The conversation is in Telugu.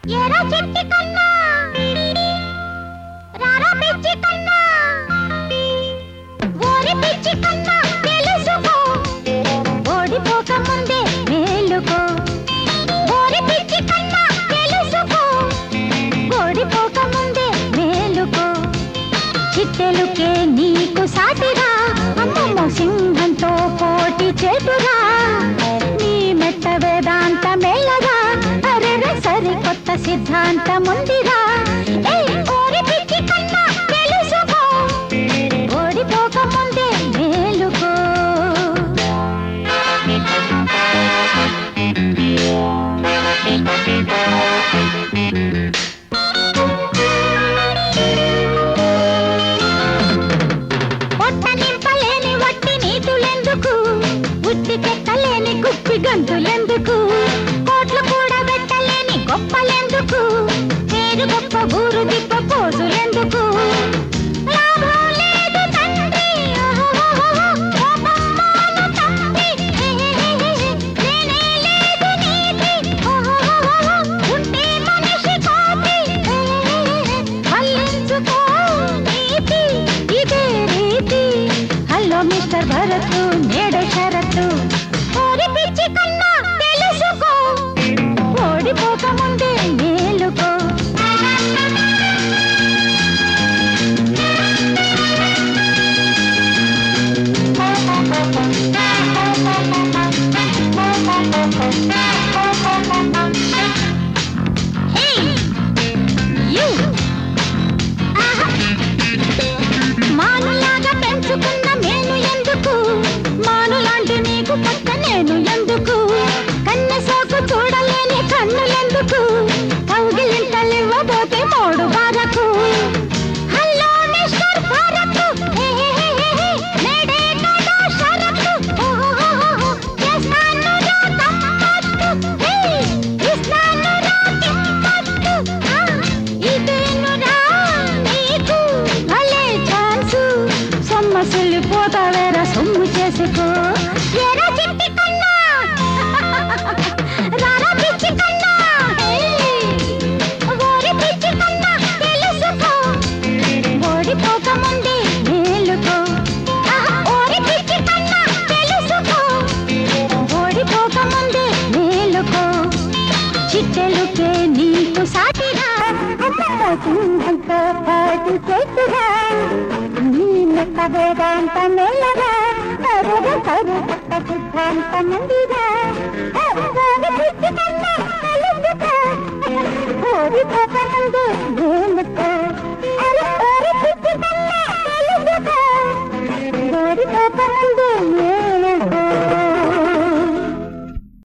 ఎరా చెట్టి కన్నా రారా పిచ్చి కన్నా ఓరి పిచ్చి కన్నా తెలుసుకో ఓడిపోక ముందే మేలుకో ఓరి పిచ్చి కన్నా తెలుసుకో ఓడిపోక ముందే మేలుకో చిట్టెలుకే నీకు సాటిరా అమ్మమ్మ సింహంతో పోటీ చేటురా నీ మెట్ట వేదాంత మెల్లగా అరెరే సరికొత్త సిద్ధాంతం ఉందిరా ఓరి పిచ్చి కన్నా తెలుసుకో ఓడిపోక ముందే మేలుకో పొట్ట నింపలేని వట్టి నీతులెందుకు బుద్ధి చెక్కలేని గుప్పి గంతులెందుకు కోట్లు కూడా పెట్టలేని గొప్పలెందుకు పేరు గొప్ప ఊరు దిప్ప పోజులెందుకు లాభం లేదు తండ్రి కోపమ్మాను తండ్రి లేనే లేదు నీతి ఉంటే మనిషి కోతి మళ్ళించుకో నీతి ఇదే రీతి హలో మిస్టర్ భరత్ నేడు షరతు ఓరి పిచ్చి కన్నా తెలుసుకో ఓడిపోక ముందే మేలుకో మానులాగా పెంచుకున్న మేను ఎందుకు మానులాంటి నీకు పక్క నేను ఎందుకు కన్నె సోకు చూడలేని కన్నులెందుకు కౌగిలింతలివ్వబోతే మోడు బారకు హలో మిస్టర్ భారత్ నేడే కదా షరతు చేస్తాను రా గమ్మత్తు ఇస్తాను రా కిమ్మత్తు ఇదేనురా నీకు భలే ఛాన్సు సొమ్మసిల్లి పోతావేరా సొమ్ము చేసుకో ఎరా చిట్టి కన్నా రారా పిచ్చి కన్నా ఓరి పిచ్చి కన్నా తెలుసుకో ఓడిపోక ముందే మేలుకో ఓరి పిచ్చి కన్నా తెలుసుకో ఓడిపోక ముందే మేలుకో చిట్టెలుకే నీకు సాటిరా సింహంతో పాటు చేతురా నీ మెట్ట వేదాంత మెల్లగా అరగ సరికొత్త సిద్ధాంతం ఉందిరా ఓడిపోక ముందే